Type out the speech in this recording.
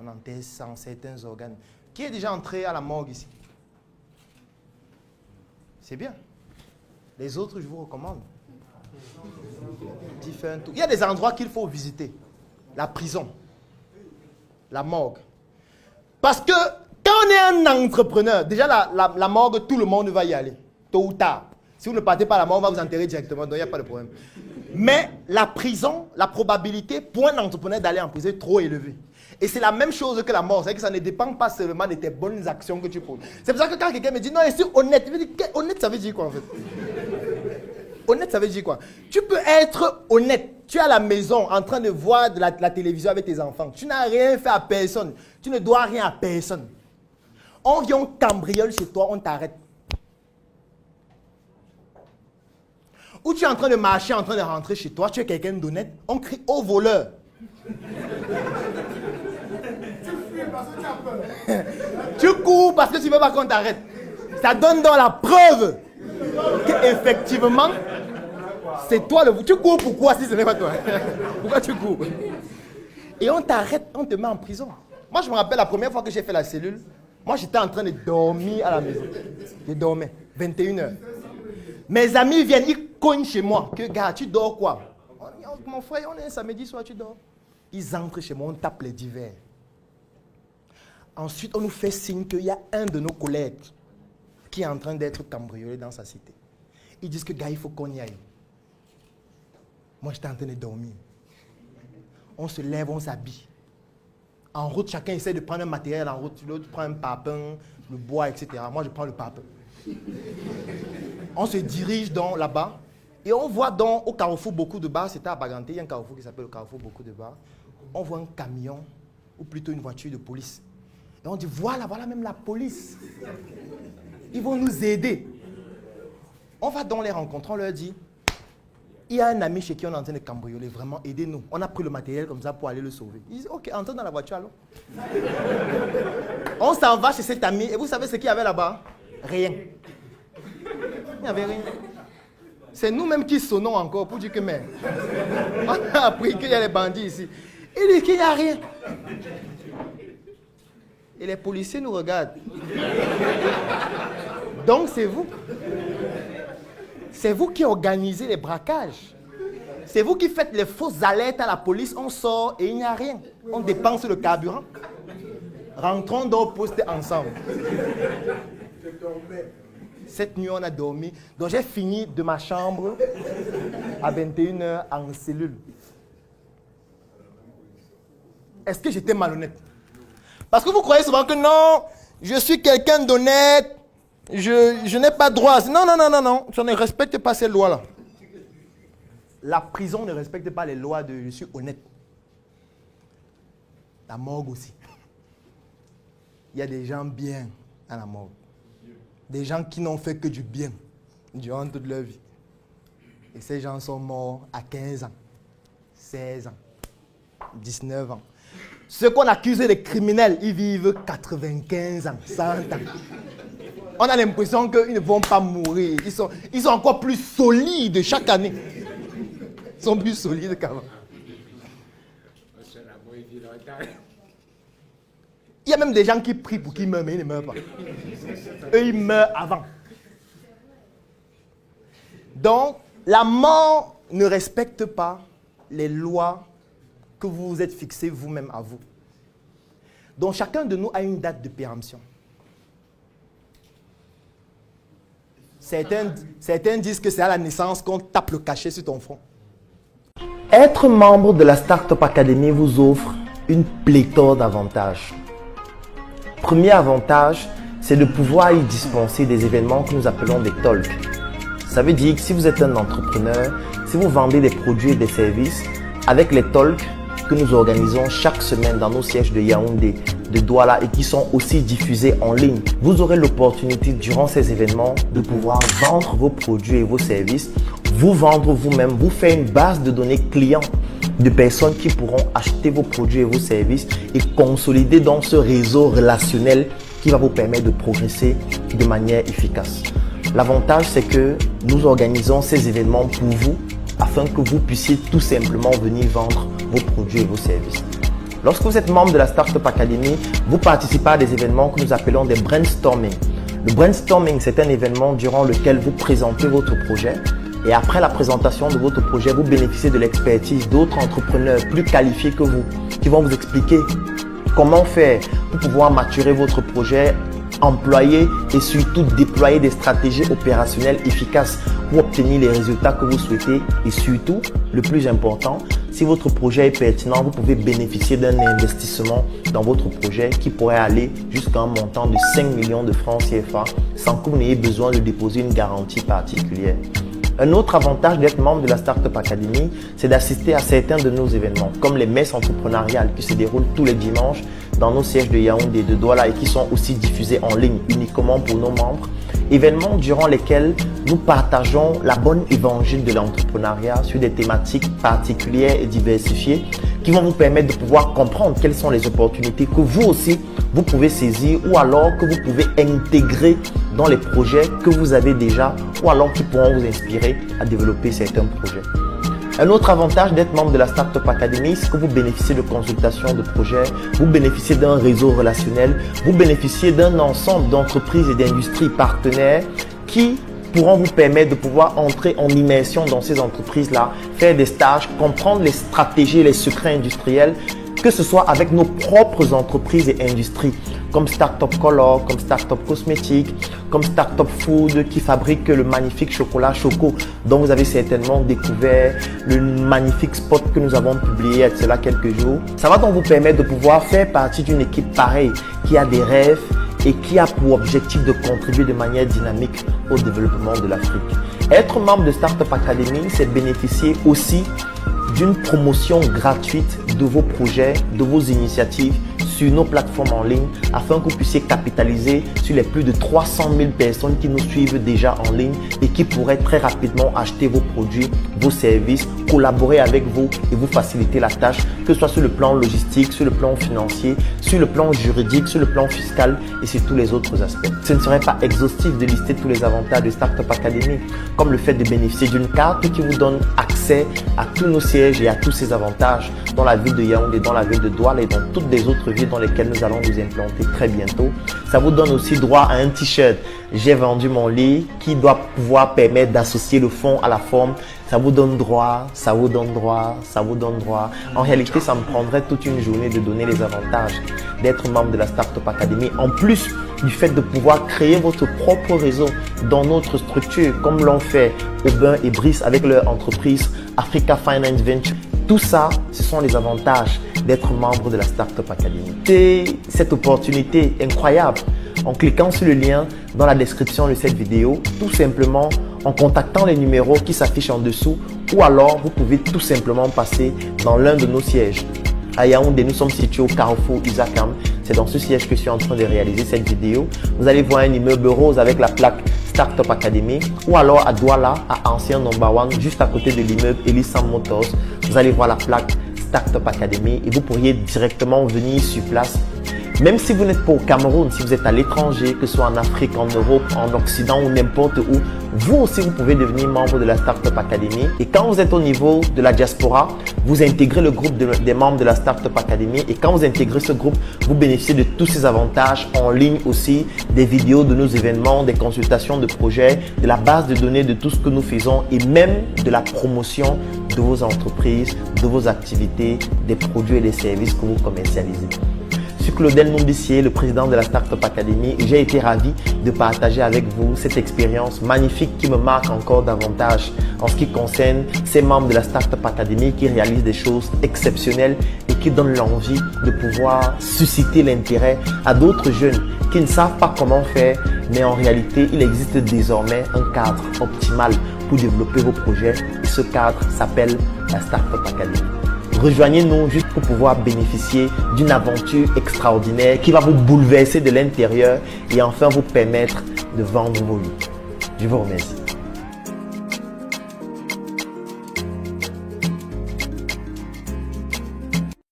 On enterre sans certains organes. Qui est déjà entré à la morgue ici? C'est bien. Les autres, je vous recommande. Il y a des endroits qu'il faut visiter. La prison. La morgue. Parce que quand on est un entrepreneur, déjà la morgue, tout le monde va y aller. Tôt ou tard. Si vous ne partez pas à la morgue, on va vous enterrer directement. Donc il n'y a pas de problème. Mais la prison, la probabilité pour un entrepreneur d'aller en prison est trop élevée. Et c'est la même chose que la mort. C'est que ça ne dépend pas seulement de tes bonnes actions que tu poses. C'est pour ça que quand quelqu'un me dit, non, je suis honnête. Je me dis, honnête, ça veut dire quoi en fait? Honnête, ça veut dire quoi? Tu peux être honnête. Tu es à la maison en train de voir de la télévision avec tes enfants. Tu n'as rien fait à personne. Tu ne dois rien à personne. On vient, on cambriole chez toi, on t'arrête. Ou tu es en train de marcher, en train de rentrer chez toi, tu es quelqu'un d'honnête, on crie au voleur. Tu cours parce que tu ne veux pas qu'on t'arrête. Ça donne donc la preuve qu'effectivement, c'est toi le... Tu cours pourquoi si ce n'est pas toi? Pourquoi tu cours? Et on t'arrête, on te met en prison. Moi, je me rappelle la première fois que j'ai fait la cellule, moi, j'étais en train de dormir à la maison. Je dormais, 21h. Mes amis viennent, ils cognent chez moi. Que gars, tu dors quoi? Mon frère, on est un samedi soir, tu dors. Ils entrent chez moi, on tape les divers. Ensuite, on nous fait signe qu'il y a un de nos collègues qui est en train d'être cambriolé dans sa cité. Ils disent que gars, il faut qu'on y aille. Moi, j'étais en train de dormir. On se lève, on s'habille. En route, chacun essaie de prendre un matériel en route. L'autre prend un papin, le bois, etc. Moi, je prends le papin. On se dirige donc là-bas. Et on voit donc au carrefour beaucoup de bars. C'était à Baganté, il y a un carrefour qui s'appelle le carrefour beaucoup de bars. On voit un camion, ou plutôt une voiture de police. Et on dit, voilà même la police. Ils vont nous aider. On va donc les rencontrer, on leur dit, il y a un ami chez qui on est en train de cambrioler, vraiment, aidez-nous. On a pris le matériel comme ça pour aller le sauver. Ils disent, ok, entre dans la voiture alors. On s'en va chez cet ami, et vous savez ce qu'il y avait là-bas? Rien. Il n'y avait rien. C'est nous-mêmes qui sonnons encore pour dire que, mais, on a appris qu'il y a les bandits ici. Il dit qu'il n'y a rien. Et les policiers nous regardent. Donc c'est vous. C'est vous qui organisez les braquages. C'est vous qui faites les fausses alertes à la police. On sort et il n'y a rien. On dépense le carburant. Rentrons dans le poste ensemble. Cette nuit, on a dormi. Donc j'ai fini de ma chambre à 21h en cellule. Est-ce que j'étais malhonnête? Parce que vous croyez souvent que non, je suis quelqu'un d'honnête, je n'ai pas droit. Non, je ne respecte pas ces lois-là. La prison ne respecte pas les lois de je suis honnête. La morgue aussi. Il y a des gens bien à la morgue. Des gens qui n'ont fait que du bien durant toute leur vie. Et ces gens sont morts à 15 ans, 16 ans, 19 ans. Ceux qu'on accuse de criminels, ils vivent 95 ans, 100 ans. On a l'impression qu'ils ne vont pas mourir. Ils sont encore plus solides chaque année. Ils sont plus solides qu'avant. Il y a même des gens qui prient pour qu'ils meurent, mais ils ne meurent pas. Eux, ils meurent avant. Donc, la mort ne respecte pas les lois que vous vous êtes fixées vous-même à vous. Donc, chacun de nous a une date de péremption. Certains disent que c'est à la naissance qu'on tape le cachet sur ton front. Être membre de la Startup Academy vous offre une pléthore d'avantages. Premier avantage, c'est de pouvoir y dispenser des événements que nous appelons des talks. Ça veut dire que si vous êtes un entrepreneur, si vous vendez des produits et des services, avec les talks que nous organisons chaque semaine dans nos sièges de Yaoundé, de Douala et qui sont aussi diffusés en ligne, vous aurez l'opportunité durant ces événements de pouvoir vendre vos produits et vos services, vous vendre vous-même, vous faire une base de données clients de personnes qui pourront acheter vos produits et vos services et consolider dans ce réseau relationnel qui va vous permettre de progresser de manière efficace. L'avantage, c'est que nous organisons ces événements pour vous afin que vous puissiez tout simplement venir vendre vos produits et vos services. Lorsque vous êtes membre de la Startup Academy, vous participez à des événements que nous appelons des brainstorming. Le brainstorming, c'est un événement durant lequel vous présentez votre projet et après la présentation de votre projet, vous bénéficiez de l'expertise d'autres entrepreneurs plus qualifiés que vous qui vont vous expliquer comment faire pour pouvoir maturer votre projet, employer et surtout déployer des stratégies opérationnelles efficaces pour obtenir les résultats que vous souhaitez et surtout, le plus important, si votre projet est pertinent, vous pouvez bénéficier d'un investissement dans votre projet qui pourrait aller jusqu'à un montant de 5 millions de francs CFA sans que vous n'ayez besoin de déposer une garantie particulière. Un autre avantage d'être membre de la Startup Academy, c'est d'assister à certains de nos événements, comme les messes entrepreneuriales qui se déroulent tous les dimanches dans nos sièges de Yaoundé et de Douala et qui sont aussi diffusés en ligne uniquement pour nos membres. Événements durant lesquels nous partageons la bonne évangile de l'entrepreneuriat sur des thématiques particulières et diversifiées qui vont vous permettre de pouvoir comprendre quelles sont les opportunités que vous aussi, vous pouvez saisir ou alors que vous pouvez intégrer dans les projets que vous avez déjà ou alors qui pourront vous inspirer à développer certains projets. Un autre avantage d'être membre de la Startup Academy, c'est que vous bénéficiez de consultations de projets, vous bénéficiez d'un réseau relationnel, vous bénéficiez d'un ensemble d'entreprises et d'industries partenaires qui pourront vous permettre de pouvoir entrer en immersion dans ces entreprises-là, faire des stages, comprendre les stratégies et les secrets industriels, que ce soit avec nos propres entreprises et industries, comme Startup Color, comme Startup Cosmétique, comme Startup Food qui fabrique le magnifique chocolat Choco dont vous avez certainement découvert le magnifique spot que nous avons publié il y a de cela quelques jours. Ça va donc vous permettre de pouvoir faire partie d'une équipe pareille qui a des rêves et qui a pour objectif de contribuer de manière dynamique au développement de l'Afrique. Être membre de Startup Academy, c'est bénéficier aussi d'une promotion gratuite de vos projets, de vos initiatives sur nos plateformes en ligne afin que vous puissiez capitaliser sur les plus de 300 000 personnes qui nous suivent déjà en ligne et qui pourraient très rapidement acheter vos produits, vos services, collaborer avec vous et vous faciliter la tâche, que ce soit sur le plan logistique, sur le plan financier, sur le plan juridique, sur le plan fiscal et sur tous les autres aspects. Ce ne serait pas exhaustif de lister tous les avantages de Startup Academy, comme le fait de bénéficier d'une carte qui vous donne accès à tous nos sièges et à tous ces avantages dans la ville de Yaoundé, dans la ville de Douala et dans toutes les autres villes dans lesquelles nous allons nous implanter très bientôt. Ça vous donne aussi droit à un t-shirt « J'ai vendu mon lit » qui doit pouvoir permettre d'associer le fond à la forme. Ça vous donne droit, ça vous donne droit, ça vous donne droit. En réalité, ça me prendrait toute une journée de donner les avantages d'être membre de la Startup Academy. En plus du fait de pouvoir créer votre propre réseau dans notre structure, comme l'ont fait Aubin et Brice avec leur entreprise Africa Finance Venture. Tout ça, ce sont les avantages d'être membre de la Startup Academy. C'est cette opportunité incroyable en cliquant sur le lien dans la description de cette vidéo, tout simplement en contactant les numéros qui s'affichent en dessous ou alors vous pouvez tout simplement passer dans l'un de nos sièges. À Yaoundé, nous sommes situés au Carrefour Isakam. C'est dans ce siège que je suis en train de réaliser cette vidéo. Vous allez voir un immeuble rose avec la plaque Startup Academy ou alors à Douala, à Ancien Number One, juste à côté de l'immeuble Elisam Motors. Vous allez voir la plaque Startup Academy et vous pourriez directement venir sur place. Même si vous n'êtes pas au Cameroun, si vous êtes à l'étranger, que ce soit en Afrique, en Europe, en Occident ou n'importe où, vous aussi vous pouvez devenir membre de la Startup Academy. Et quand vous êtes au niveau de la diaspora, vous intégrez le groupe des membres de la Startup Academy. Et quand vous intégrez ce groupe, vous bénéficiez de tous ces avantages en ligne aussi, des vidéos de nos événements, des consultations de projets, de la base de données de tout ce que nous faisons et même de la promotion de vos entreprises, de vos activités, des produits et des services que vous commercialisez. Je suis Claudel Nombissier, le président de la Startup Academy et j'ai été ravi de partager avec vous cette expérience magnifique qui me marque encore davantage en ce qui concerne ces membres de la Startup Academy qui réalisent des choses exceptionnelles et qui donnent l'envie de pouvoir susciter l'intérêt à d'autres jeunes qui ne savent pas comment faire, mais en réalité, il existe désormais un cadre optimal pour développer vos projets et ce cadre s'appelle la Startup Academy. Rejoignez-nous juste pour pouvoir bénéficier d'une aventure extraordinaire qui va vous bouleverser de l'intérieur et enfin vous permettre de vendre vos vies. Je vous remercie.